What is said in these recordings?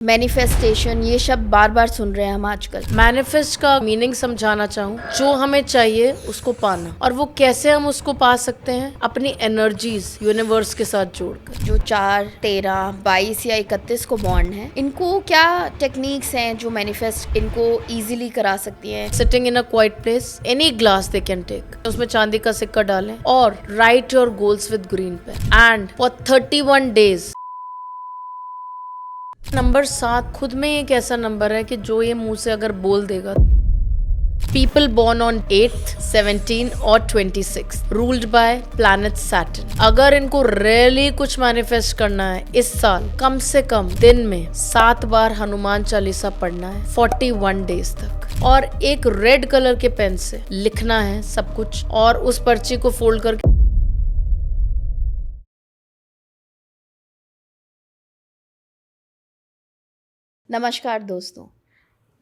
Manifestation, ये शब्द बार बार सुन रहे हैं हम आजकल। मैनिफेस्ट का मीनिंग समझाना चाहूँ, जो हमें चाहिए उसको पाना, और वो कैसे हम उसको पा सकते हैं, अपनी एनर्जीज यूनिवर्स के साथ जोड़कर। जो 4, 13, 22 या 31 को बॉर्न है, इनको क्या टेक्निक्स हैं जो मैनिफेस्ट इनको इजीली करा सकती हैं? Sitting in a quiet place, any glass they can take, उसमें चांदी का सिक्का डालें और write your goals with green pen and for 31 days. Number 7 खुद में एक ऐसा नंबर है कि जो ये मुंह से अगर बोल देगा। People born on 8th, 17 और 26 ruled by planet Saturn। अगर इनको रियली कुछ मैनिफेस्ट करना है इस साल, कम से कम दिन में 7 बार हनुमान चालीसा पढ़ना है 41 डेज तक, और एक रेड कलर के पेन से लिखना है सब कुछ, और उस पर्ची को फोल्ड करके। नमस्कार दोस्तों,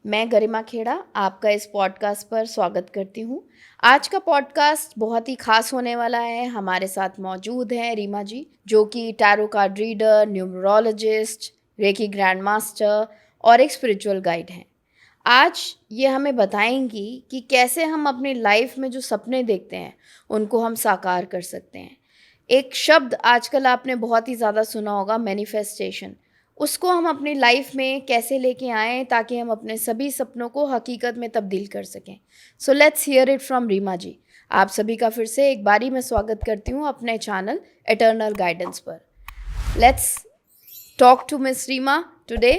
मैं गरिमा खेड़ा आपका इस पॉडकास्ट पर स्वागत करती हूँ। आज का पॉडकास्ट बहुत ही खास होने वाला है। हमारे साथ मौजूद हैं रीमा जी, जो कि tarot card reader, numerologist, reiki grand master और एक स्पिरिचुअल गाइड हैं। आज ये हमें बताएंगी कि कैसे हम अपनी लाइफ में जो सपने देखते हैं उनको हम साकार कर सकते हैं। एक शब्द आजकल आपने बहुत ही ज़्यादा सुना होगा, मैनिफेस्टेशन। उसको हम अपनी लाइफ में कैसे लेके आएँ ताकि हम अपने सभी सपनों को हकीकत में तब्दील कर सकें। So let's hear it from Reema ji. आप सभी का फिर से एक बारी मैं स्वागत करती हूँ अपने चैनल इटर्नल गाइडेंस पर। Let's talk to miss Reema today.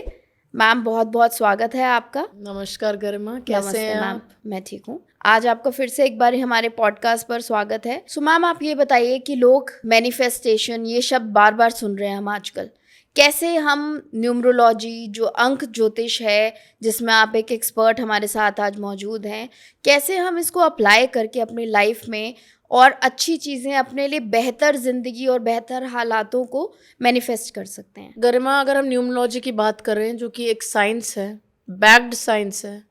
Ma'am, बहुत बहुत स्वागत है आपका। नमस्कार गरिमा, कैसे हैं मैम? आप? मैं ठीक हूँ। आज आपका फिर से एक बार हमारे पॉडकास्ट पर स्वागत है। सो मैम, आप ये बताइए कि लोग मैनिफेस्टेशन, ये शब्द बार बार सुन रहे हैं हम आजकल, कैसे हम न्यूमरोलॉजी, जो अंक ज्योतिष है जिसमें आप एक एक्सपर्ट हमारे साथ आज मौजूद हैं, कैसे हम इसको अप्लाई करके अपनी लाइफ में और अच्छी चीज़ें, अपने लिए बेहतर ज़िंदगी और बेहतर हालातों को मैनिफेस्ट कर सकते हैं? गरिमा, अगर हम न्यूमरोलॉजी की बात कर रहे हैं, जो कि एक साइंस है, बैक्ड साइंस है,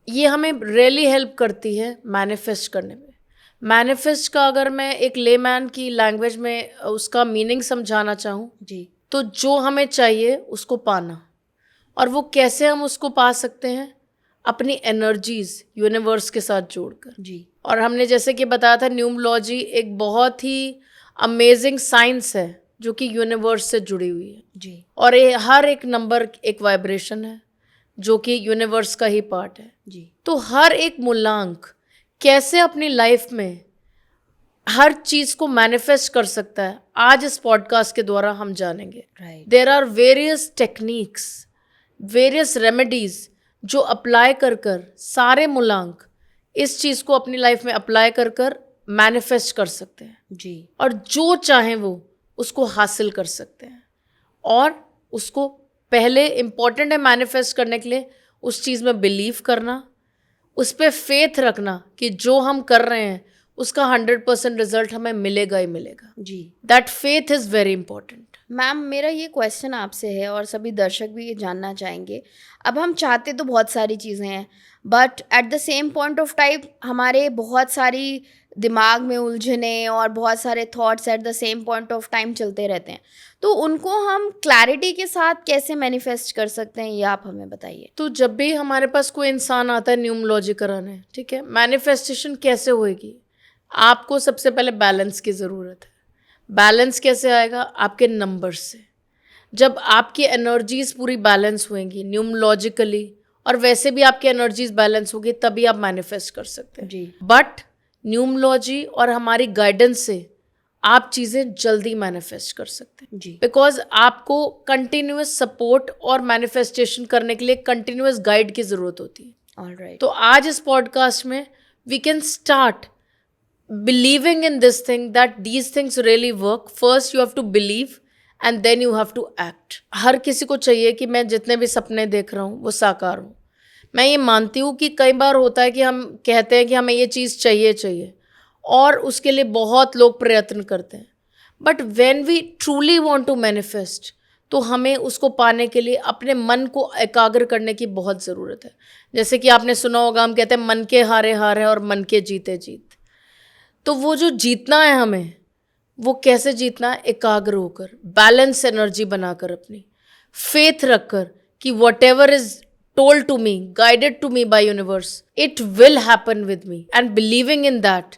ये हमें रियली हेल्प करती है मैनिफेस्ट करने में। मैनिफेस्ट का अगर मैं एक लेमैन की लैंग्वेज में उसका मीनिंग समझाना चाहूँ जी। तो जो हमें चाहिए उसको पाना, और वो कैसे हम उसको पा सकते हैं, अपनी एनर्जीज यूनिवर्स के साथ जोड़कर। जी। और हमने जैसे कि बताया था, न्यूमरोलॉजी एक बहुत ही अमेजिंग साइंस है जो कि यूनिवर्स से जुड़ी हुई है। जी। और हर एक नंबर एक वाइब्रेशन है जो कि यूनिवर्स का ही पार्ट है। जी। तो हर एक मूलांक कैसे अपनी लाइफ में हर चीज को मैनिफेस्ट कर सकता है, आज इस पॉडकास्ट के द्वारा हम जानेंगे। There are various techniques, various remedies जो अप्लाई कर कर सारे मूलांक इस चीज को अपनी लाइफ में अप्लाई कर कर मैनिफेस्ट कर सकते हैं जी। और जो चाहें वो उसको हासिल कर सकते हैं। और उसको पहले इम्पॉर्टेंट है मैनिफेस्ट करने के लिए उस चीज़ में बिलीव करना, उस पर फेथ रखना कि जो हम कर रहे हैं उसका 100% रिजल्ट हमें मिलेगा ही मिलेगा। जी। That faith is very important. Ma'am, मेरा ये क्वेश्चन आपसे है और सभी दर्शक भी ये जानना चाहेंगे। अब हम चाहते तो बहुत सारी चीज़ें हैं, but at the same point of time हमारे बहुत सारी दिमाग में उलझने और बहुत सारे thoughts at the same point of time चलते रहते हैं। तो उनको हम क्लैरिटी के साथ कैसे मैनिफेस्ट कर सकते हैं, ये आप हमें बताइए। तो जब भी हमारे पास कोई इंसान आता है न्यूमरोलॉजी कराने, ठीक है, मैनिफेस्टेशन कैसे होएगी? आपको सबसे पहले बैलेंस की ज़रूरत है। बैलेंस कैसे आएगा? आपके नंबर से। जब आपकी एनर्जीज पूरी बैलेंस होंगी न्यूमरोलॉजिकली, और वैसे भी आपकी एनर्जीज बैलेंस होगी, तभी आप मैनिफेस्ट कर सकते हैं। जी। बट न्यूमरोलॉजी और हमारी गाइडेंस से आप चीज़ें जल्दी मैनिफेस्ट कर सकते हैं। जी। बिकॉज आपको कंटिन्यूस सपोर्ट और मैनिफेस्टेशन करने के लिए कंटिन्यूस गाइड की ज़रूरत होती है। ऑलराइट। तो आज इस पॉडकास्ट में we can start believing in this thing that these things really work. First you have to believe and then you have to act. हर किसी को चाहिए कि मैं जितने भी सपने देख रहा हूँ वो साकार हूँ। मैं ये मानती हूँ कि कई बार होता है कि हम कहते हैं कि हमें ये चीज़ चाहिए और उसके लिए बहुत लोग प्रयत्न करते हैं, but when we truly want to manifest तो हमें उसको पाने के लिए अपने मन को एकाग्र करने की बहुत ज़रूरत है। जैसे कि आपने सुना होगा, हम कहते हैं मन के हारे हार है और मन के जीते जीत। तो वो जो जीतना है हमें, वो कैसे जीतना है? एकाग्र होकर, बैलेंस एनर्जी बनाकर, अपनी फेथ रखकर कि what ever is told to me, guided to me by universe, it will happen with me. And believing in that,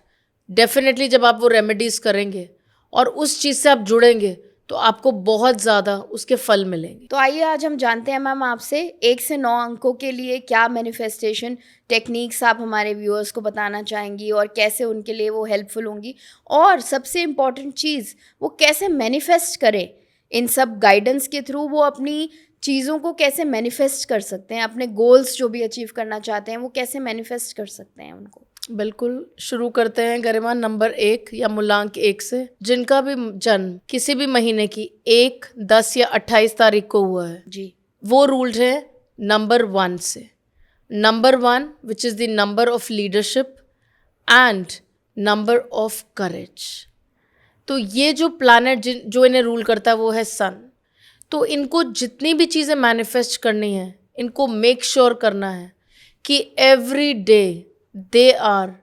definitely जब आप वो रेमेडीज करेंगे और उस चीज़ से आप जुड़ेंगे तो आपको बहुत ज़्यादा उसके फल मिलेंगे. तो आइए आज हम जानते हैं मैम आपसे 1 से 9 अंकों के लिए क्या मैनिफेस्टेशन टेक्निक्स आप हमारे व्यूअर्स को बताना चाहेंगी और कैसे उनके लिए वो हेल्पफुल होंगी, और सबसे इम्पॉर्टेंट चीज़ वो कैसे मैनिफेस्ट करें इन सब गाइडेंस के थ्रू, वो अपनी चीज़ों को कैसे मैनिफेस्ट कर सकते हैं, अपने गोल्स जो भी अचीव करना चाहते हैं वो कैसे मैनिफेस्ट कर सकते हैं उनको. बिल्कुल, शुरू करते हैं गरिमा नंबर 1 या मूलांक 1 से. जिनका भी जन्म किसी भी महीने की 1, 10 या 28 तारीख को हुआ है जी, वो रूल्ड है नंबर 1 से. Number 1 which is the number of leadership and number of courage. तो ये जो प्लानट जो इन्हें रूल करता है वो है सन. तो इनको जितनी भी चीज़ें मैनिफेस्ट करनी है इनको मेक श्योर करना है कि every day they are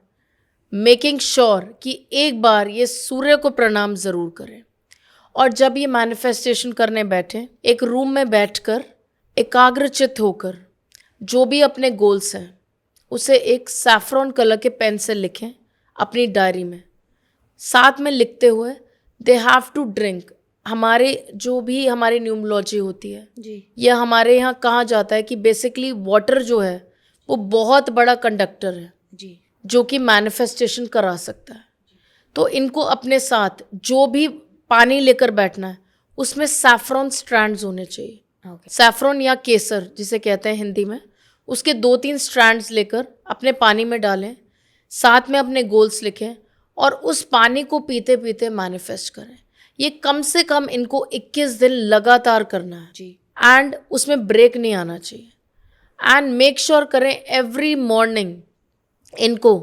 making sure कि एक बार ये सूर्य को प्रणाम ज़रूर करें. और जब ये मैनिफेस्टेशन करने बैठें, एक रूम में बैठकर एकाग्रचित्त होकर जो भी अपने गोल्स हैं उसे एक सैफ्रॉन कलर के पेन से लिखें अपनी डायरी में. साथ में लिखते हुए दे हैव टू ड्रिंक. हमारे जो भी हमारी न्यूमरोलॉजी होती है जी, यह हमारे यहाँ कहा जाता है कि बेसिकली वाटर जो है वो बहुत बड़ा कंडक्टर है जी, जो कि मैनिफेस्टेशन करा सकता है. तो इनको अपने साथ जो भी पानी लेकर बैठना है उसमें सैफ्रॉन स्ट्रैंड्स होने चाहिए. ओके, सैफ्रॉन या केसर जिसे कहते हैं हिंदी में, उसके 2-3 स्ट्रैंड्स लेकर अपने पानी में डालें, साथ में अपने गोल्स लिखें और उस पानी को पीते पीते मैनिफेस्ट करें. ये कम से कम इनको 21 दिन लगातार करना है जी, एंड उसमें ब्रेक नहीं आना चाहिए. एंड मेक श्योर करें एवरी मॉर्निंग इनको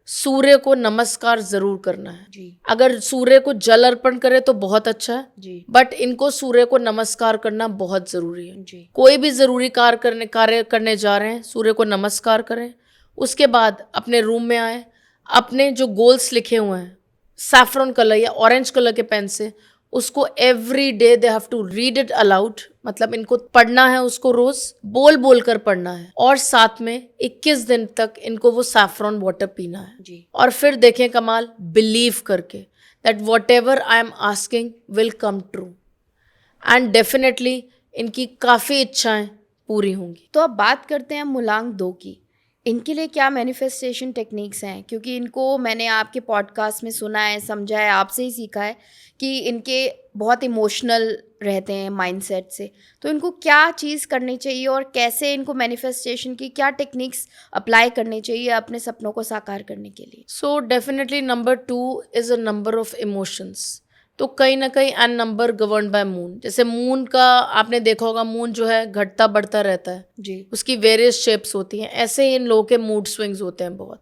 सूर्य को नमस्कार ज़रूर करना है. जी, अगर सूर्य को जल अर्पण करें तो बहुत अच्छा है, जी, बट इनको सूर्य को नमस्कार करना बहुत ज़रूरी है. जी, कोई भी ज़रूरी कार्य करने जा रहे हैं सूर्य को नमस्कार करें. उसके बाद अपने रूम में आए, अपने जो गोल्स लिखे हुए हैं सैफ्रॉन कलर या ऑरेंज कलर के पेन से उसको every day they have to read it aloud. मतलब इनको पढ़ना है, उसको रोज बोल बोल कर पढ़ना है और साथ में 21 दिन तक इनको वो सैफ्रॉन वाटर पीना है. जी, और फिर देखें कमाल, बिलीव करके that what ever I am asking will come true. And definitely इनकी काफ़ी इच्छाएं पूरी होंगी. तो अब बात करते हैं मूलांक 2 की. इनके लिए क्या मैनिफेस्टेशन टेक्निक्स हैं, क्योंकि इनको मैंने आपके पॉडकास्ट में सुना है, समझा है, आपसे ही सीखा है कि इनके बहुत इमोशनल रहते हैं माइंडसेट से. तो इनको क्या चीज़ करनी चाहिए और कैसे इनको मैनिफेस्टेशन की क्या टेक्निक्स अप्लाई करनी चाहिए अपने सपनों को साकार करने के लिए. So definitely number 2 is a number of emotions. तो कहीं ना कहीं an number govern by moon. जैसे मून का आपने देखा होगा, मून जो है घटता बढ़ता रहता है, जी, उसकी वेरियस शेप्स होती हैं. ऐसे ही इन लोगों के मूड स्विंग्स होते हैं बहुत.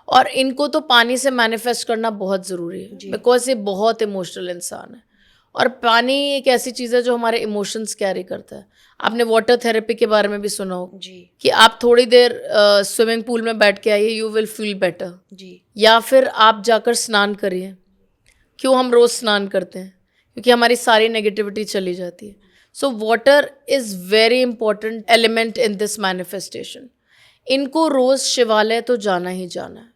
और इनको तो पानी से मैनिफेस्ट करना बहुत ज़रूरी है बिकॉज ये बहुत इमोशनल इंसान है. और पानी एक ऐसी चीज़ है जो हमारे इमोशंस कैरी करता है. आपने वाटर थेरेपी के बारे में भी सुना हो जी, कि आप थोड़ी देर स्विमिंग पूल में बैठ के आइए, यू विल फील बेटर. जी, या फिर आप जाकर स्नान करिए. क्यों हम रोज़ स्नान करते हैं? क्योंकि हमारी सारी नेगेटिविटी चली जाती है. So water is very important element in this manifestation. इनको रोज़ शिवालय तो जाना ही जाना है.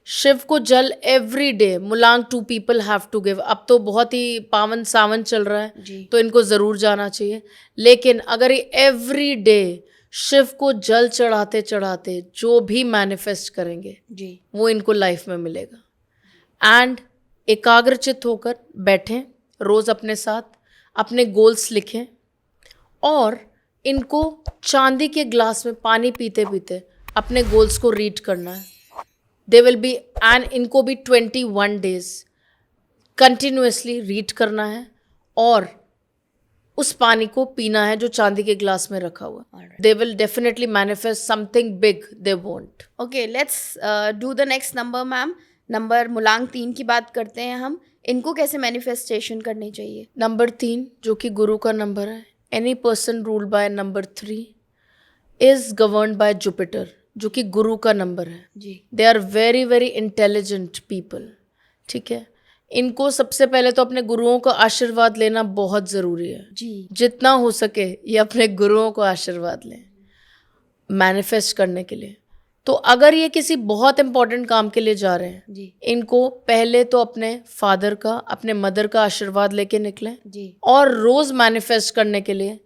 शिव को जल एवरी डे मूलांक 2 पीपल हैव टू गिव. अब तो बहुत ही पावन सावन चल रहा है जी, तो इनको ज़रूर जाना चाहिए. लेकिन अगर ये एवरी डे शिव को जल चढ़ाते चढ़ाते जो भी मैनिफेस्ट करेंगे जी, वो इनको लाइफ में मिलेगा. एंड एकाग्रचित्त होकर बैठें, रोज़ अपने साथ अपने गोल्स लिखें और इनको चांदी के ग्लास में पानी पीते पीते अपने गोल्स को रीड करना है. दे विल बी एंड इनको भी 21 डेज कंटिन्यूसली रीड करना है और उस पानी को पीना है जो चांदी के ग्लास में रखा हुआ. They will definitely manifest something big they want. Okay, let's do the next number ma'am. Number मूलांक 3 की बात करते हैं हम. इनको कैसे मैनिफेस्टेशन करनी चाहिए. नंबर 3 जो कि गुरु का नंबर है. Any person ruled by number 3 is governed by Jupiter जो कि गुरु का नंबर है. जी, they are very very intelligent people. ठीक है, इनको सबसे पहले तो अपने गुरुओं का आशीर्वाद लेना बहुत ज़रूरी है। जी। जितना हो सके ये अपने गुरुओं को आशीर्वाद लें मैनिफेस्ट करने के लिए। तो अगर ये किसी बहुत इंपॉर्टेंट काम के लिए जा रहे हैं, जी। इनको पहले तो अपने फादर का, अपने मदर का आशीर्वाद लेके निकलें। जी। और रोज़ मैनिफेस्ट करने के लिए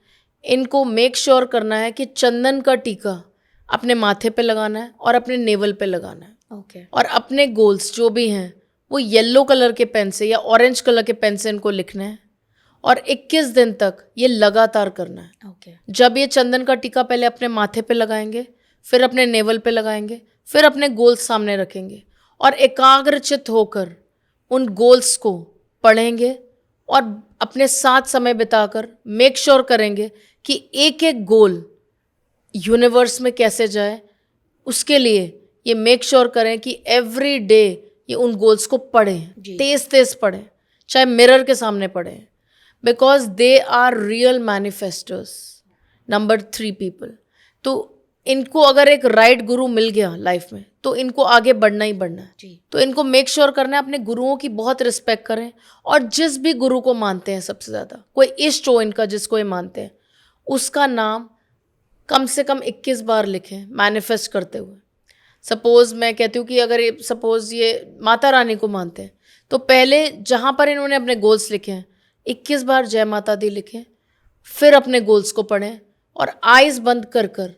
इनको मेक श्योर करना है कि चंदन का टीका अपने माथे पे लगाना है और अपने नेवल पे लगाना है। ओके। और अपने गोल्स जो भी हैं वो येलो कलर के पेन से या ऑरेंज कलर के पेन से इनको लिखना है और 21 दिन तक ये लगातार करना है। ओके। जब ये चंदन का टीका पहले अपने माथे पे लगाएंगे, फिर अपने नेवल पे लगाएंगे, फिर अपने गोल्स सामने रखेंगे और एकाग्रचित होकर उन गोल्स को पढ़ेंगे और अपने साथ समय बिताकर मेक श्योर करेंगे कि एक एक गोल यूनिवर्स में कैसे जाए। उसके लिए ये मेक श्योर करें कि एवरी डे ये उन गोल्स को पढ़ें, तेज तेज पढ़ें, चाहे मिरर के सामने पढ़ें, because they are real manifesters. Number 3 people. तो इनको अगर एक राइट गुरु मिल गया लाइफ में तो इनको आगे बढ़ना ही बढ़ना है। जी। तो इनको मेक श्योर करना है अपने गुरुओं की बहुत रिस्पेक्ट करें और जिस भी गुरु को मानते हैं सबसे ज़्यादा, कोई इष्ट हो इनका जिसको ये मानते हैं, उसका नाम कम से कम 21 बार लिखें मैनिफेस्ट करते हुए। सपोज़ मैं कहती हूँ कि अगर सपोज़ ये माता रानी को मानते हैं तो पहले जहाँ पर इन्होंने अपने गोल्स लिखे हैं 21 बार जय माता दी लिखें, फिर अपने गोल्स को पढ़ें और आइज़ बंद कर कर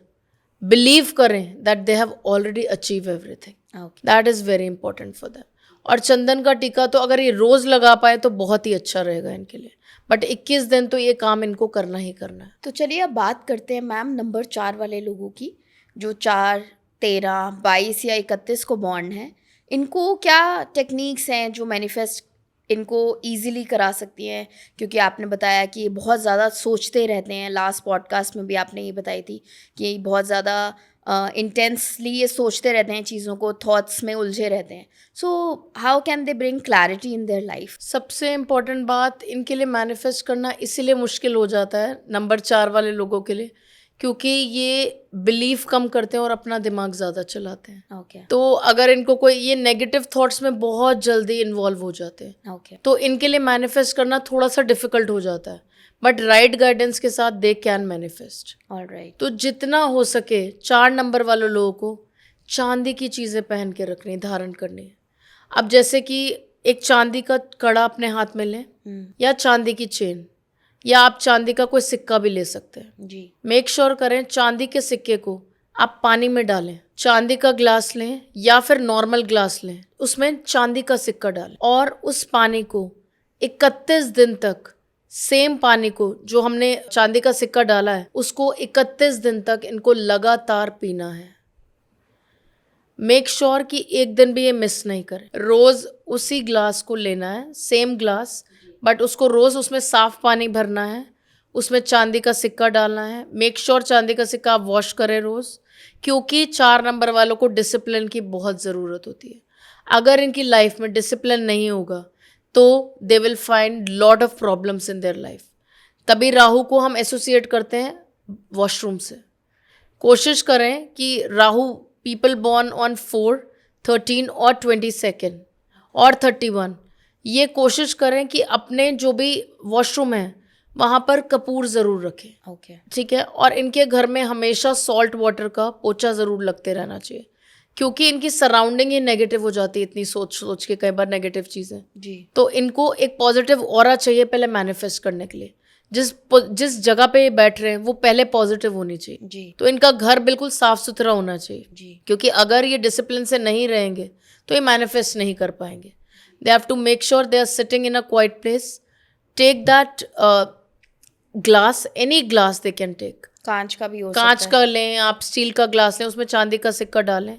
बिलीव करें that they have already achieve everything. That is very important for them. और चंदन का टीका तो अगर ये रोज़ लगा पाए तो बहुत ही अच्छा रहेगा इनके लिए, बट 21 दिन तो ये काम इनको करना ही करना है। तो चलिए अब बात करते हैं मैम नंबर 4 वाले लोगों की, जो 4, 13, 22 या 31 को बॉर्न है। इनको क्या टेक्निक्स हैं जो मैनिफेस्ट इनको ईजिली करा सकती हैं? क्योंकि आपने बताया कि बहुत ज़्यादा सोचते रहते हैं, लास्ट पॉडकास्ट में भी आपने ये बताई थी कि बहुत ज़्यादा इंटेंसली ये सोचते रहते हैं चीज़ों को, थॉट्स में उलझे रहते हैं। So how can they bring clarity in their life? सबसे इम्पॉर्टेंट बात इनके लिए मैनिफेस्ट करना इसीलिए मुश्किल हो जाता है नंबर 4 वाले लोगों के लिए, क्योंकि ये बिलीव कम करते हैं और अपना दिमाग ज़्यादा चलाते हैं। ओके। तो अगर इनको कोई ये नेगेटिव थॉट्स में बहुत जल्दी इन्वॉल्व हो जाते हैं। ओके। तो इनके लिए मैनिफेस्ट करना थोड़ा सा डिफिकल्ट हो जाता है, बट राइट गाइडेंस के साथ दे कैन मैनिफेस्ट। ऑलराइट। तो जितना हो सके 4 नंबर वाले लोगों को चांदी की चीज़ें पहन के रखनी, धारण करनी है। अब जैसे कि एक चांदी का कड़ा अपने हाथ में लें या चांदी की चेन, या आप चांदी का कोई सिक्का भी ले सकते हैं। जी। मेक श्योर करें चांदी के सिक्के को आप पानी में डालें। चांदी का ग्लास लें या फिर नॉर्मल ग्लास लें, उसमें चांदी का सिक्का डालें और उस पानी को 31 दिन तक, सेम पानी को जो हमने चांदी का सिक्का डाला है उसको 31 दिन तक इनको लगातार पीना है। मेक श्योर कि एक दिन भी ये मिस नहीं करें। रोज़ उसी ग्लास को लेना है, सेम ग्लास, बट उसको रोज़ उसमें साफ़ पानी भरना है, उसमें चांदी का सिक्का डालना है। मेक श्योर चांदी का सिक्का आप वॉश करें रोज़, क्योंकि 4 नंबर वालों को डिसिप्लिन की बहुत ज़रूरत होती है। अगर इनकी लाइफ में डिसिप्लिन नहीं होगा तो they will find lot of problems in their life. तभी राहु को हम एसोसिएट करते हैं वॉशरूम से। कोशिश करें कि राहु पीपल बॉर्न ऑन 4, 13 और 22 और 31, ये कोशिश करें कि अपने जो भी वॉशरूम है वहाँ पर कपूर ज़रूर रखें। ओके। ठीक है। और इनके घर में हमेशा सॉल्ट वाटर का पोछा ज़रूर लगते रहना चाहिए, क्योंकि इनकी सराउंडिंग ही नेगेटिव हो जाती है इतनी सोच सोच के कई बार नेगेटिव चीज़ें। जी। तो इनको एक पॉजिटिव ऑरा चाहिए पहले मैनिफेस्ट करने के लिए। जिस जगह पे ये बैठ रहे हैं वो पहले पॉजिटिव होनी चाहिए। जी। तो इनका घर बिल्कुल साफ सुथरा होना चाहिए। जी। क्योंकि अगर ये डिसिप्लिन से नहीं रहेंगे तो ये मैनिफेस्ट नहीं कर पाएंगे। They have to make sure they are sitting in a quiet place. Take that glass, any glass they can take. कांच का भी हो कांच सकता है। का लें, आप स्टील का ग्लास लें, उसमें चांदी का सिक्का डालें।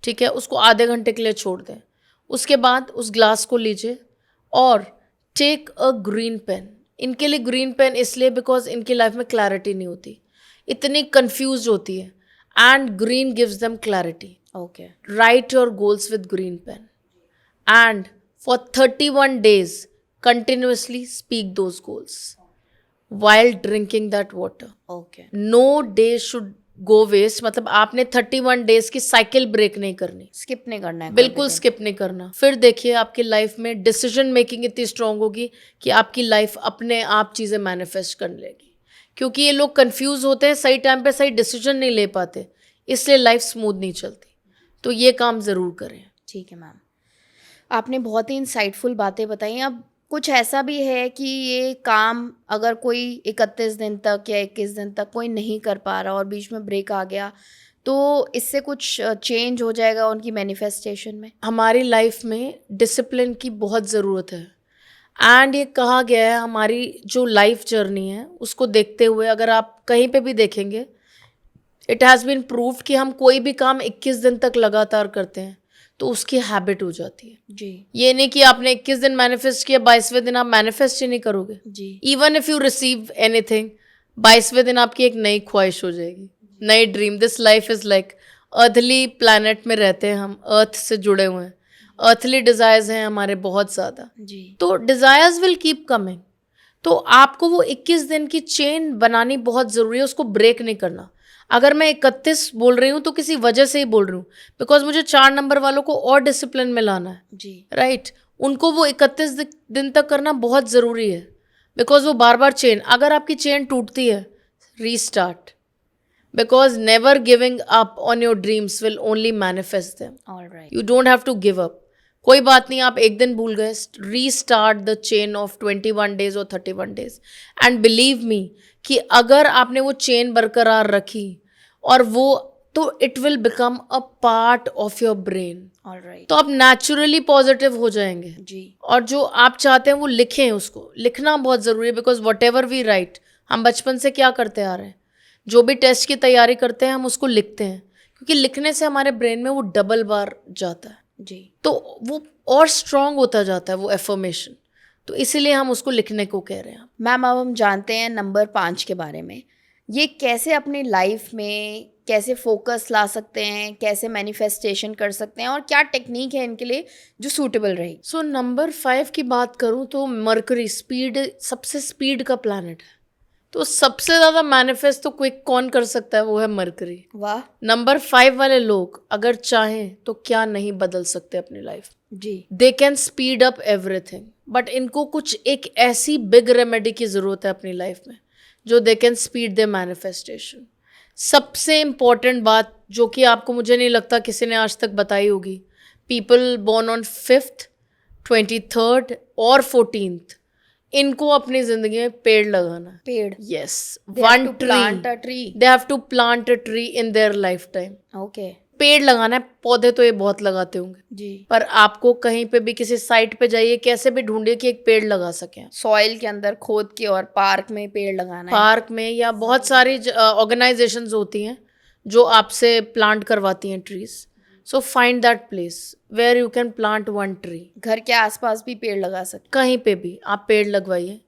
ठीक है। उसको आधे घंटे के लिए छोड़ दें। उसके बाद उस ग्लास को लीजिए और टेक अ ग्रीन पेन। इनके लिए ग्रीन पेन इसलिए बिकॉज इनकी लाइफ में क्लैरिटी नहीं होती, इतनी कंफ्यूज होती है, and green gives them clarity. Okay. Write your goals with green pen and for 31 days continuously speak those goals while drinking that water. Okay. No day should go waste, मतलब आपने 31 days की cycle break नहीं करनी, skip नहीं करना है कोई बिल्कुल भी दिन। स्किप नहीं करना। फिर देखिए आपकी लाइफ में डिसीजन मेकिंग इतनी स्ट्रांग होगी कि आपकी लाइफ अपने आप चीज़ें मैनिफेस्ट कर लेगी। क्योंकि ये लोग कंफ्यूज होते हैं, सही टाइम पे सही डिसीजन नहीं ले पाते, इसलिए लाइफ स्मूथ नहीं चलती। तो ये काम ज़रूर करें। ठीक है मैम, आपने बहुत ही इंसाइटफुल बातें बताई। अब कुछ ऐसा भी है कि ये काम अगर कोई 31 दिन तक या 21 दिन तक कोई नहीं कर पा रहा और बीच में ब्रेक आ गया, तो इससे कुछ चेंज हो जाएगा उनकी मैनिफेस्टेशन में? हमारी लाइफ में डिसिप्लिन की बहुत ज़रूरत है। एंड ये कहा गया है, हमारी जो लाइफ जर्नी है उसको देखते हुए अगर आप कहीं पे भी देखेंगे, इट हैज़ बीन प्रूव्ड कि हम कोई भी काम 21 दिन तक लगातार करते हैं तो उसकी हैबिट हो जाती है। जी ये नहीं कि आपने 21 दिन मैनिफेस्ट किया, 22वें दिन आप मैनिफेस्ट ही नहीं करोगे। जी even if you receive anything, 22वें दिन आपकी एक नई ख्वाहिश हो जाएगी, नई dream. This life is like earthly planet में रहते हैं हम, अर्थ से जुड़े हुए हैं, अर्थली डिजायर्स हैं हमारे बहुत ज़्यादा, जी तो डिजायर्स विल कीप कमिंग। तो आपको वो 21 दिन की चेन बनानी बहुत ज़रूरी है, उसको ब्रेक नहीं करना। अगर मैं 31 बोल रही हूँ तो किसी वजह से ही बोल रही हूँ, बिकॉज मुझे 4 नंबर वालों को और डिसिप्लिन में लाना है, जी राइट। उनको वो 31 दिन तक करना बहुत ज़रूरी है, बिकॉज वो बार बार चेन, अगर आपकी चेन टूटती है, restart, because never giving up on your dreams will only manifest them. Alright. You don't have to give up. कोई बात नहीं, आप एक दिन भूल गए, restart the chain of 21 days और 31 डेज। एंड बिलीव मी कि अगर आपने वो चेन बरकरार रखी और वो, तो it will become a part of your brain, alright. तो आप नेचुरली पॉजिटिव हो जाएंगे। जी और जो आप चाहते हैं वो लिखें, उसको लिखना बहुत ज़रूरी है, because whatever we write, हम बचपन से क्या करते आ रहे हैं, जो भी टेस्ट की तैयारी करते हैं हम उसको लिखते हैं, क्योंकि लिखने से हमारे ब्रेन में वो डबल बार जाता है, जी तो वो और स्ट्रांग होता जाता है वो एफर्मेशन, तो इसीलिए हम उसको लिखने को कह रहे हैं। मैम, अब हम जानते हैं नंबर 5 के बारे में। ये कैसे अपनी लाइफ में कैसे फोकस ला सकते हैं, कैसे मैनिफेस्टेशन कर सकते हैं, और क्या टेक्निक है इनके लिए जो सूटेबल रहेगी? सो नंबर 5 की बात करूँ तो मरकरी, स्पीड, सबसे स्पीड का प्लैनेट है, तो सबसे ज़्यादा मैनिफेस्ट तो क्विक कौन कर सकता है, वो है मरकरी। वाह। नंबर 5 वाले लोग अगर चाहें तो क्या नहीं बदल सकते अपनी लाइफ। जी they can speed up everything, but इनको कुछ एक ऐसी बिग रेमेडी की ज़रूरत है अपनी लाइफ में जो दे कैन स्पीड द मैनिफेस्टेशन। सबसे इम्पॉर्टेंट बात जो कि आपको, मुझे नहीं लगता किसी ने आज तक बताई होगी, people born on 5th, 23rd और 14th, इनको अपनी जिंदगी में पेड़ लगाना है। पेड़। Yes, They have one to plant a tree, tree. They have to plant a tree in their lifetime. Okay. पेड़ लगाना है, पौधे तो ये बहुत लगाते होंगे, जी। पर आपको कहीं पे भी किसी साइट पे जाइए, कैसे भी ढूंढिए कि एक पेड़ लगा सकें। सॉइल के अंदर खोद के और पार्क में पेड़ लगाना है। पार्क में, या बहुत सारी ऑर्गेनाइजेशंस होती हैं जो आपसे प्लांट करवाती हैं trees. So find that place where you can plant one tree. घर के आसपास भी पेड़ लगा सकते कहीं पे भी आप पेड़ लगवाइए।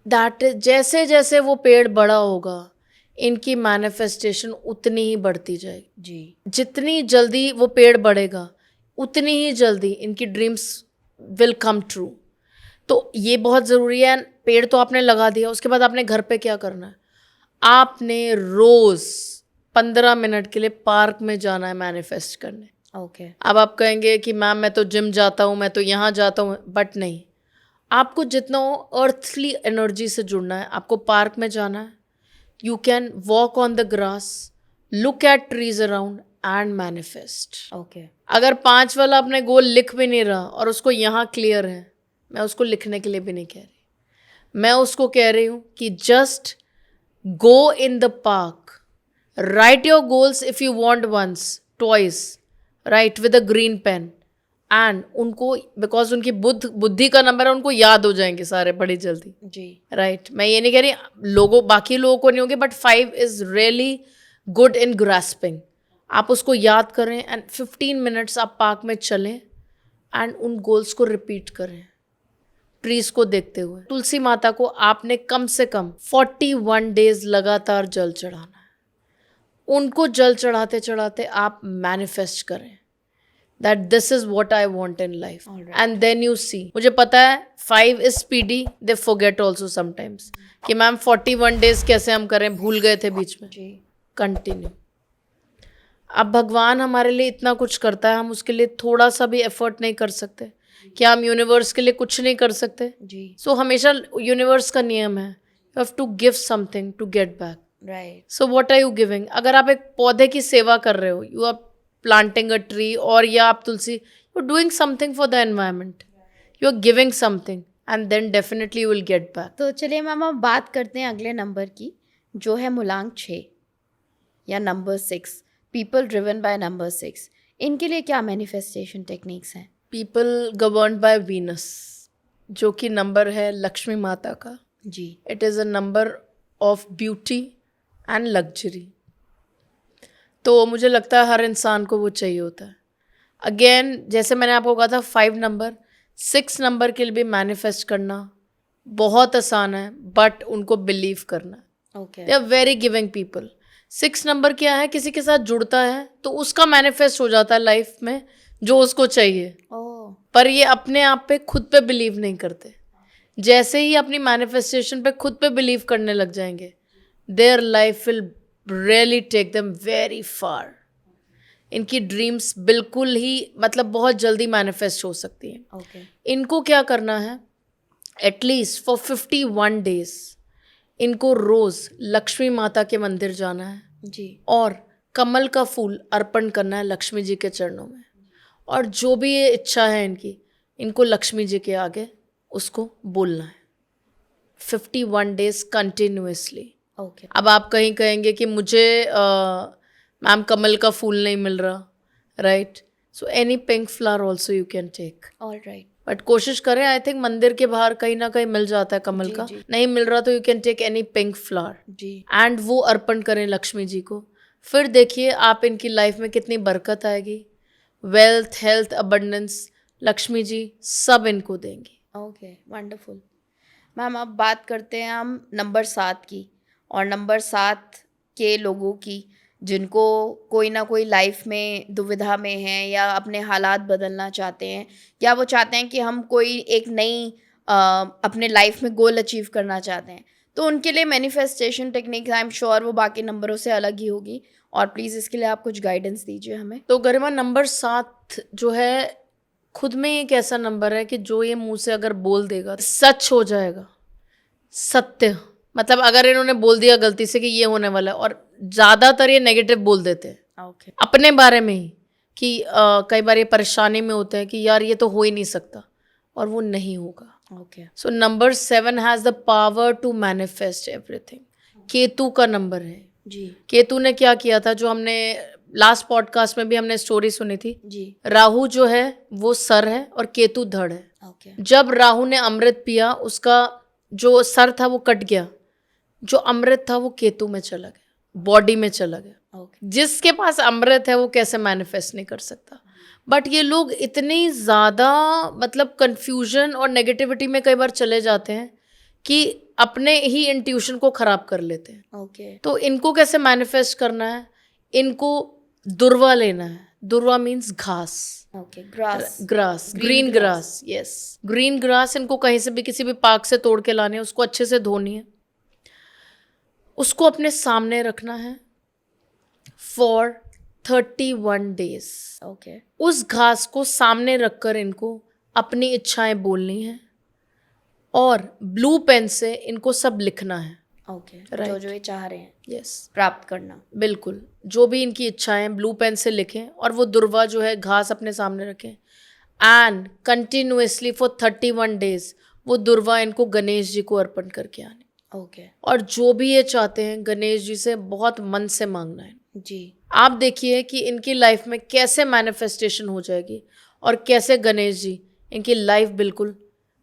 दैट, जैसे जैसे वो पेड़ बड़ा होगा, इनकी मैनिफेस्टेशन उतनी ही बढ़ती जाएगी। जी। जितनी जल्दी वो पेड़ बढ़ेगा, उतनी ही जल्दी इनकी ड्रीम्स विल कम ट्रू। तो ये बहुत ज़रूरी है। पेड़ तो आपने लगा दिया, उसके बाद आपने घर पे क्या करना है, आपने रोज़ 15 मिनट के लिए पार्क में जाना है मैनिफेस्ट करने। ओके। अब आप कहेंगे कि मैम मैं तो जिम जाता हूँ, मैं तो यहाँ जाता हूँ, बट नहीं, आपको जितना अर्थली एनर्जी से जुड़ना है, आपको पार्क में जाना है। You can walk on the grass, look at trees around and manifest. Okay. अगर 5 वाला अपने गोल लिख भी नहीं रहा और उसको यहाँ क्लियर है, मैं उसको लिखने के लिए भी नहीं कह रही, मैं उसको कह रही हूँ कि just go in the park, write your goals if you want once, twice, write with a green pen, and उनको, बिकॉज उनकी बुद्धि का नंबर है, उनको याद हो जाएंगे सारे बड़ी जल्दी। जी। राइट, मैं ये नहीं कह रही लोगों, बाकी लोगों को नहीं होंगे, but 5 is really good in grasping. आप उसको याद करें एंड 15 मिनट्स आप पार्क में चलें एंड उन गोल्स को रिपीट करें, ट्रीज को देखते हुए। तुलसी माता को आपने कम से कम 41 डेज लगातार जल चढ़ाना है। उनको जल चढ़ाते चढ़ाते आप मैनिफेस्ट करें that this is what I want in life. Alright. And then you see, मुझे पता है 5 is speedy, they forget also sometimes कि मैम 41 days कैसे हम करें, भूल गए थे बीच में। जी। कंटिन्यू। अब भगवान हमारे लिए इतना कुछ करता है, हम उसके लिए थोड़ा सा भी एफर्ट नहीं कर सकते? क्या हम यूनिवर्स के लिए कुछ नहीं कर सकते? जी। सो हमेशा यूनिवर्स का नियम है, you have to give something to get back. Right. So what are you giving? अगर आप एक पौधे की सेवा कर रहे हो, you are planting a tree, और या आप तुलसी, you are doing something for the environment, you are giving something, and then definitely you will get back. तो चलिए मैम, अब बात करते हैं अगले नंबर की, जो है मूलांक 6 या number 6, people driven by number 6। इनके लिए क्या मैनिफेस्टेशन टेक्निक्स हैं? पीपल गवर्न्ड बाय वीनस, जो कि नंबर है लक्ष्मी माता का। जी। It is a number of beauty and luxury. तो मुझे लगता है हर इंसान को वो चाहिए होता है। अगेन, जैसे मैंने आपको कहा था 5 नंबर, 6 नंबर के लिए भी मैनिफेस्ट करना बहुत आसान है, बट उनको बिलीव करना है। Okay. They are very giving people. 6 number क्या है, किसी के साथ जुड़ता है तो उसका मैनिफेस्ट हो जाता है लाइफ में जो उसको चाहिए, ओह। पर ये अपने आप पे खुद पे बिलीव नहीं करते। जैसे ही अपनी मैनिफेस्टेशन पे खुद पे बिलीव करने लग जाएंगे, their life will really take them very far. इनकी ड्रीम्स बिल्कुल ही मतलब बहुत जल्दी मैनिफेस्ट हो सकती हैं। ओके। इनको क्या करना है, एटलीस्ट फॉर 51 डेज इनको रोज लक्ष्मी माता के मंदिर जाना है जी। और कमल का फूल अर्पण करना है लक्ष्मी जी के चरणों में, और जो भी ये इच्छा है इनकी, इनको लक्ष्मी जी के आगे उसको बोलना है 51 डेज कंटिन्यूअसली। ओके। अब आप कहीं कहेंगे कि मुझे मैम कमल का फूल नहीं मिल रहा, right? So any pink flower also you can take, all right. But कोशिश करें, आई थिंक मंदिर के बाहर कहीं ना कहीं मिल जाता है कमल जी, का। जी। नहीं मिल रहा तो you can take any pink flower जी। एंड वो अर्पण करें लक्ष्मी जी को। फिर देखिए आप इनकी लाइफ में कितनी बरकत आएगी, wealth, health, abundance, Lakshmi ji सब इनको देंगी। Okay, wonderful. मैम, अब बात करते हैं हम नंबर 7 की, और नंबर 7 के लोगों की जिनको कोई ना कोई लाइफ में दुविधा में हैं या अपने हालात बदलना चाहते हैं, या वो चाहते हैं कि हम कोई एक नई अपने लाइफ में गोल अचीव करना चाहते हैं। तो उनके लिए manifestation technique I am sure वो बाकी नंबरों से अलग ही होगी, और प्लीज़ इसके लिए आप कुछ गाइडेंस दीजिए हमें। तो गरिमा, नंबर 7 जो है खुद में एक ऐसा नंबर है कि जो ये मुंह से अगर बोल देगा सच हो जाएगा। सत्य मतलब अगर इन्होंने बोल दिया गलती से कि ये होने वाला है, और ज़्यादातर ये नेगेटिव बोल देते हैं ओके। अपने बारे में ही कि कई बार ये परेशानी में होते हैं कि यार ये तो हो ही नहीं सकता, और वो नहीं होगा। Okay. So number 7 has the power to manifest everything. Ketu का नंबर है। जी। केतु ने क्या किया था, जो हमने लास्ट पॉडकास्ट में भी हमने स्टोरी सुनी थी। जी। राहु जो है वो सर है और केतु धड़ है। ओके। जब राहु ने अमृत पिया, उसका जो सर था वो कट गया, जो अमृत था वो केतु में चला गया, बॉडी में चला गया। ओके। जिसके पास अमृत है वो कैसे मैनिफेस्ट नहीं कर सकता। बट ये लोग इतनी ज़्यादा मतलब कंफ्यूजन और नेगेटिविटी में कई बार चले जाते हैं कि अपने ही इंट्यूशन को ख़राब कर लेते हैं। ओके। तो इनको कैसे मैनिफेस्ट करना है, इनको दुर्वा लेना है। दुर्वा मीन्स घास, okay. Grass. Grass, Green green grass. Grass, yes, green grass. इनको कहीं से भी किसी भी पार्क से तोड़ के लाने, उसको अच्छे से धोनी है, उसको अपने सामने रखना है फॉर 31 डेज। ओके। उस घास को सामने रखकर इनको अपनी इच्छाएं बोलनी है, और ब्लू पेन से इनको सब लिखना है। ओके। Right. जो जो ये चाह रहे हैं यस, प्राप्त करना। बिल्कुल, जो भी इनकी इच्छाएं ब्लू पेन से लिखें, और वो दुर्वा जो है घास अपने सामने रखें, एंड कंटिन्यूसली फॉर 31 डेज वो दुर्वा इनको गणेश जी को अर्पण करके आने। ओके। और जो भी ये चाहते हैं गणेश जी से बहुत मन से मांगना है। जी। आप देखिए कि इनकी लाइफ में कैसे मैनिफेस्टेशन हो जाएगी, और कैसे गणेश जी इनकी लाइफ बिल्कुल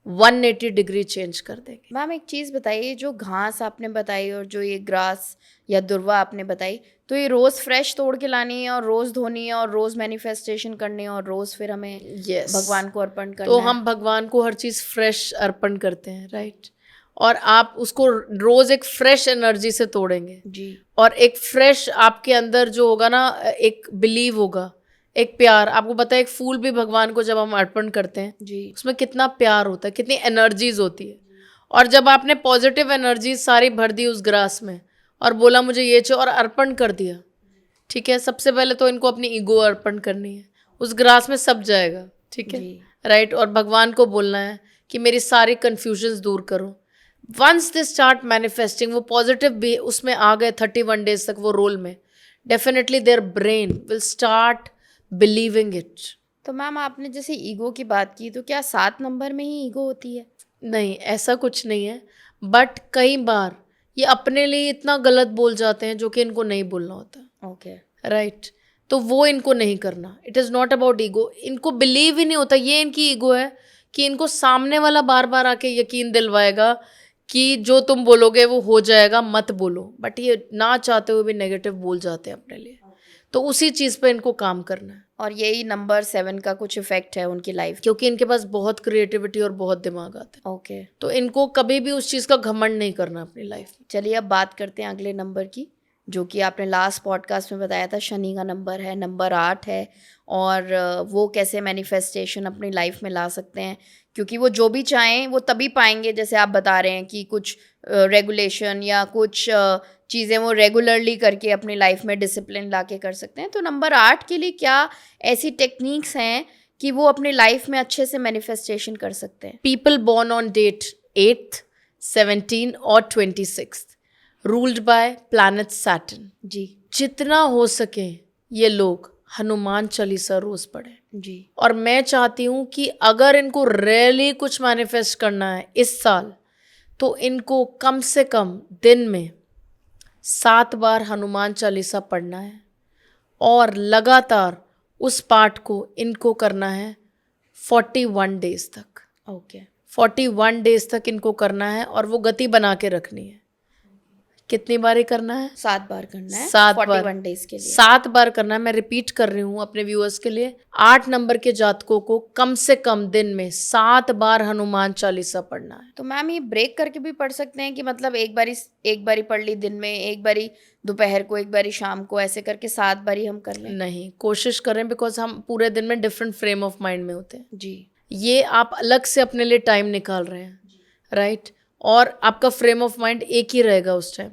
180 डिग्री चेंज कर देंगे। मैम, एक चीज़ बताइए, जो घास आपने बताई और जो ये ग्रास या दुर्वा आपने बताई, तो ये रोज़ फ्रेश तोड़ के लानी है और रोज़ धोनी है और रोज़ मैनिफेस्टेशन करनी है और रोज़ फिर हमें यस, भगवान को अर्पण करना तो है। हम भगवान को हर चीज़ फ्रेश अर्पण करते हैं, राइट? और आप उसको रोज़ एक फ्रेश एनर्जी से तोड़ेंगे, जी। और एक फ्रेश आपके अंदर जो होगा ना, एक बिलीव होगा, एक प्यार। आपको पता है एक फूल भी भगवान को जब हम अर्पण करते हैं जी। उसमें कितना प्यार होता है, कितनी एनर्जीज होती है। और जब आपने पॉजिटिव एनर्जी सारी भर दी उस ग्रास में, और बोला मुझे ये चाहिए और अर्पण कर दिया, ठीक है, सबसे पहले तो इनको अपनी ईगो अर्पण करनी है, उस ग्रास में सब जाएगा, ठीक है, राइट। और भगवान को बोलना है कि मेरी सारी कन्फ्यूजन्स दूर करो। वंस दे स्टार्ट मैनिफेस्टिंग, वो पॉजिटिव भी उसमें आ गए 31 डेज तक वो रोल में, definitely their brain will start believing it. तो मैम आपने जैसे ईगो की बात की, तो क्या 7 नंबर में ही ईगो होती है? नहीं, ऐसा कुछ नहीं है, बट कई बार ये अपने लिए इतना गलत बोल जाते हैं जो कि इनको नहीं बोलना होता। ओके, राइट, तो वो इनको नहीं करना। It is not about ego, इनको बिलीव ही नहीं होता, ये इनकी ईगो है कि इनको सामने वाला बार बार आके यकीन दिलवाएगा कि जो तुम बोलोगे वो हो जाएगा, मत बोलो, बट ये ना चाहते हुए भी नेगेटिव बोल जाते हैं अपने लिए। तो उसी चीज़ पे इनको काम करना है। और यही नंबर 7 का कुछ इफेक्ट है उनकी लाइफ? क्योंकि इनके पास बहुत क्रिएटिविटी और बहुत दिमाग आता है। ओके, तो इनको कभी भी उस चीज़ का घमंड नहीं करना अपनी लाइफ में। चलिए अब बात करते हैं अगले नंबर की, जो कि आपने लास्ट पॉडकास्ट में बताया था शनि का नंबर है, नंबर 8 है। और वो कैसे मैनिफेस्टेशन अपनी लाइफ में ला सकते हैं, क्योंकि वो जो भी चाहें वो तभी पाएंगे, जैसे आप बता रहे हैं कि कुछ रेगुलेशन या कुछ चीज़ें वो रेगुलरली करके अपनी लाइफ में डिसिप्लिन ला के कर सकते हैं। तो नंबर 8 के लिए क्या ऐसी टेक्निक्स हैं कि वो अपनी लाइफ में अच्छे से मैनिफेस्टेशन कर सकते हैं? People born on date 8th, 17 और 26 रूल्ड बाय प्लैनेट सैटर्न। जी जितना हो सके ये लोग हनुमान चालीसा रोज पढ़ें। जी। और मैं चाहती हूँ कि अगर इनको रियली कुछ मैनिफेस्ट करना है इस साल, तो इनको कम से कम दिन में 7 बार हनुमान चालीसा पढ़ना है और लगातार उस पाठ को इनको करना है 41 डेज तक। ओके, 41 डेज तक इनको करना है और वो गति बना के रखनी है। कितनी बारी करना है? 7 बार करना है 7 बार 41 डेज के लिए। 7 बार करना है। मैं रिपीट कर रही हूँ अपने व्यूअर्स के लिए, 8 नंबर के जातकों को कम से कम दिन में 7 बार हनुमान चालीसा पढ़ना है। तो मैम ये ब्रेक करके भी पढ़ सकते हैं कि मतलब एक बारी पढ़ ली दिन में, एक बारी दोपहर को, एक बारी शाम को, ऐसे करके 7 बारी हम कर लें? नहीं, कोशिश करें, बिकॉज हम पूरे दिन में डिफरेंट फ्रेम ऑफ माइंड में होते हैं। जी, ये आप अलग से अपने लिए टाइम निकाल रहे हैं, राइट, और आपका फ्रेम ऑफ माइंड एक ही रहेगा उस टाइम,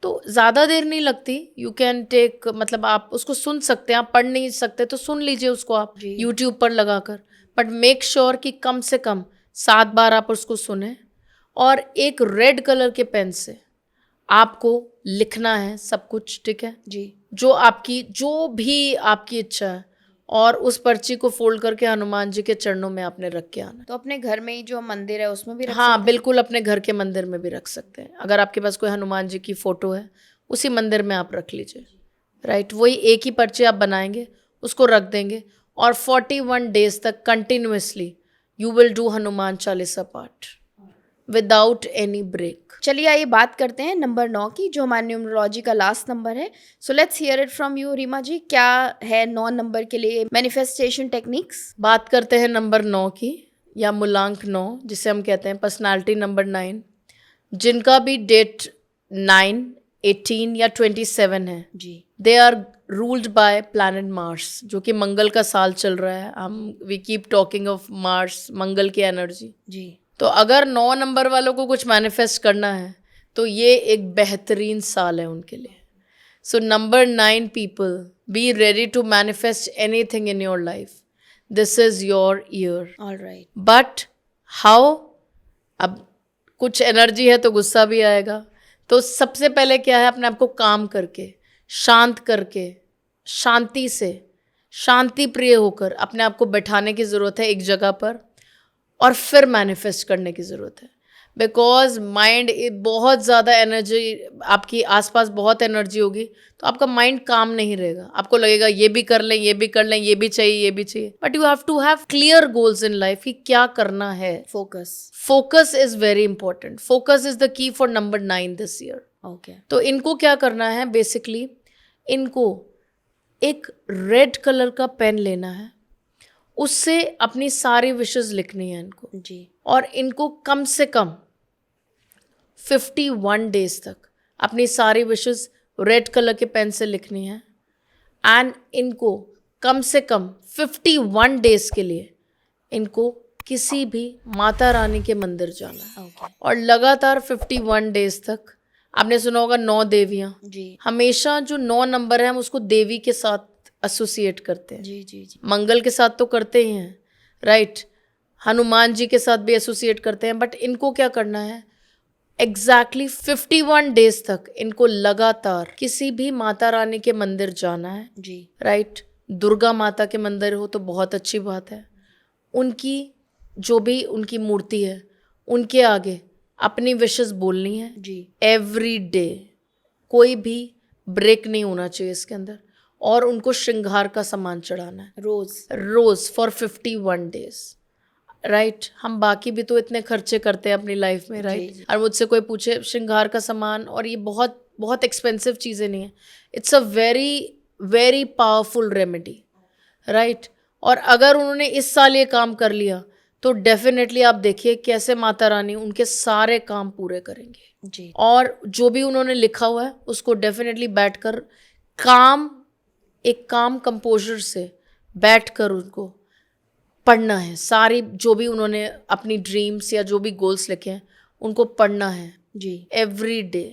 तो ज़्यादा देर नहीं लगती। यू कैन टेक, मतलब आप उसको सुन सकते हैं, आप पढ़ नहीं सकते तो सुन लीजिए उसको आप यूट्यूब पर लगाकर, बट मेक श्योर कि कम से कम 7 बार आप उसको सुने। और एक रेड कलर के पेन से आपको लिखना है सब कुछ, ठीक है जी, जो भी आपकी इच्छा है, और उस पर्ची को फोल्ड करके हनुमान जी के चरणों में आपने रख के आना। तो अपने घर में ही जो मंदिर है उसमें भी रख हाँ, सकते बिल्कुल, अपने घर के मंदिर में भी रख सकते हैं। अगर आपके पास कोई हनुमान जी की फोटो है, उसी मंदिर में आप रख लीजिए, राइट। वही एक ही पर्ची आप बनाएंगे, उसको रख देंगे, और 41 डेज तक continuously you will do Hanuman Chalisa पाठ विदाउट एनी ब्रेक। चलिए आइए बात करते हैं नंबर 9 की, जो हमारी न्यूमरोलॉजी का लास्ट नंबर है। So let's hear it from you Reema ji, क्या है 9 नंबर के लिए मैनिफेस्टेशन टेक्निक्स? बात करते हैं नंबर 9 की, या मूलांक 9, जिसे हम कहते हैं पर्सनालिटी नंबर 9। जिनका भी डेट 9, 18 या 27 है जी, they are ruled by planet Mars, जो कि मंगल का साल चल रहा है। हम we keep talking of Mars, Mangal की एनर्जी। जी, तो अगर 9 नंबर वालों को कुछ मैनिफेस्ट करना है तो ये एक बेहतरीन साल है उनके लिए। So number 9 people, be ready to manifest anything in your life. This is your year. Alright. But how? अब कुछ एनर्जी है तो गुस्सा भी आएगा, तो सबसे पहले क्या है, अपने आप को काम करके, शांत करके, शांति से, शांति प्रिय होकर अपने आप को बैठाने की ज़रूरत है एक जगह पर, और फिर मैनिफेस्ट करने की ज़रूरत है। बिकॉज माइंड बहुत ज़्यादा एनर्जी, आपकी आसपास बहुत एनर्जी होगी, तो आपका माइंड काम नहीं रहेगा। आपको लगेगा ये भी कर लें, ये भी कर लें, ये भी चाहिए, ये भी चाहिए, but you have to have clear goals in life कि क्या करना है। Focus is very important. Focus is the key for number 9 this year. Okay, तो इनको क्या करना है, बेसिकली इनको एक रेड कलर का पेन लेना है, उससे अपनी सारी विशेस लिखनी है इनको जी, और इनको कम से कम 51 डेज तक अपनी सारी विशेस रेड कलर के पेन से लिखनी है। एंड इनको कम से कम 51 डेज के लिए इनको किसी भी माता रानी के मंदिर जाना है। ओके, और लगातार 51 डेज तक आपने सुना होगा 9 देवियां, जी हमेशा जो 9 नंबर है हम उसको देवी के साथ एसोसिएट करते हैं। जी जी जी मंगल के साथ तो करते ही हैं, राइट, हनुमान जी के साथ भी एसोसिएट करते हैं, बट इनको क्या करना है, एग्जैक्टली 51 डेज तक इनको लगातार किसी भी माता रानी के मंदिर जाना है, जी राइट, दुर्गा माता के मंदिर हो तो बहुत अच्छी बात है, उनकी जो भी उनकी मूर्ति है उनके आगे अपनी विशेस बोलनी है जी एवरी डे, कोई भी ब्रेक नहीं होना चाहिए इसके अंदर, और उनको श्रृंगार का सामान चढ़ाना है रोज रोज फॉर 51 डेज, राइट। हम बाकी भी तो इतने खर्चे करते हैं अपनी लाइफ में, राइट। जी। और मुझसे कोई पूछे श्रृंगार का सामान, और ये बहुत बहुत एक्सपेंसिव चीज़ें नहीं है, it's a very very powerful remedy, right. और अगर उन्होंने इस साल ये काम कर लिया तो डेफिनेटली आप देखिए कैसे माता रानी उनके सारे काम पूरे करेंगे। जी और जो भी उन्होंने लिखा हुआ है उसको डेफिनेटली बैठकर काम, एक काम कंपोजर से बैठकर उनको पढ़ना है, सारी जो भी उन्होंने अपनी ड्रीम्स या जो भी गोल्स लिखे हैं उनको पढ़ना है जी every day.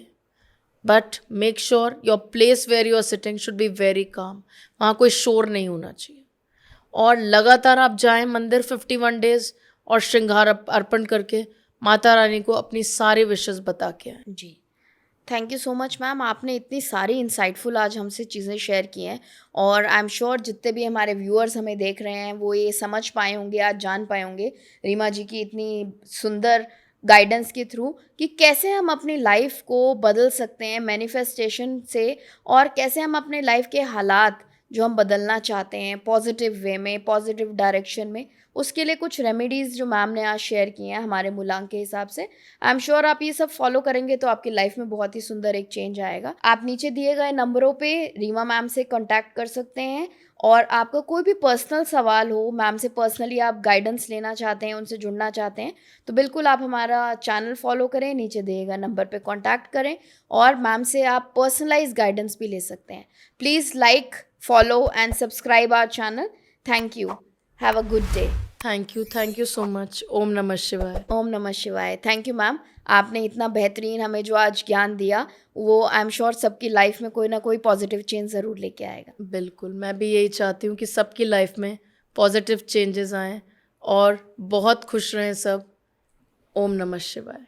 But make sure your place where you are sitting should be very calm, वहाँ कोई शोर नहीं होना चाहिए। और लगातार आप जाएं मंदिर 51 डेज और श्रृंगार अर्पण करके माता रानी को अपनी सारी विशेस बता के आए। जी thank you so much ma'am, आपने इतनी सारी इंसाइटफुल आज हमसे चीज़ें शेयर की हैं और आई एम श्योर जितने भी हमारे व्यूअर्स हमें देख रहे हैं वो ये समझ पाए होंगे, आज जान पाए होंगे रीमा जी की इतनी सुंदर गाइडेंस के थ्रू कि कैसे हम अपनी लाइफ को बदल सकते हैं मैनिफेस्टेशन से, और कैसे हम अपने लाइफ के हालात जो हम बदलना चाहते हैं पॉजिटिव वे में, पॉजिटिव डायरेक्शन में, उसके लिए कुछ रेमेडीज़ जो मैम ने आज शेयर की हैं हमारे मूलांक के हिसाब से, आई एम श्योर आप ये सब फॉलो करेंगे तो आपकी लाइफ में बहुत ही सुंदर एक चेंज आएगा। आप नीचे दिए गए नंबरों पे रीमा मैम से कांटेक्ट कर सकते हैं, और आपका कोई भी पर्सनल सवाल हो, मैम से पर्सनली आप गाइडेंस लेना चाहते हैं, उनसे जुड़ना चाहते हैं, तो बिल्कुल आप हमारा चैनल फॉलो करें, नीचे दिए गए नंबर पे कांटेक्ट करें और मैम से आप पर्सनलाइज गाइडेंस भी ले सकते हैं। Please like, follow and subscribe our channel. Thank you, have a good day. Thank you so much. ओम नमः शिवाय। ओम नमः शिवाय। थैंक यू मैम, आपने इतना बेहतरीन हमें जो आज ज्ञान दिया वो आई एम श्योर सबकी लाइफ में कोई ना कोई पॉजिटिव चेंज ज़रूर लेके आएगा। बिल्कुल, मैं भी यही चाहती हूँ कि सबकी लाइफ में पॉजिटिव चेंजेस आएँ और बहुत खुश रहें सब। ओम नमः शिवाय।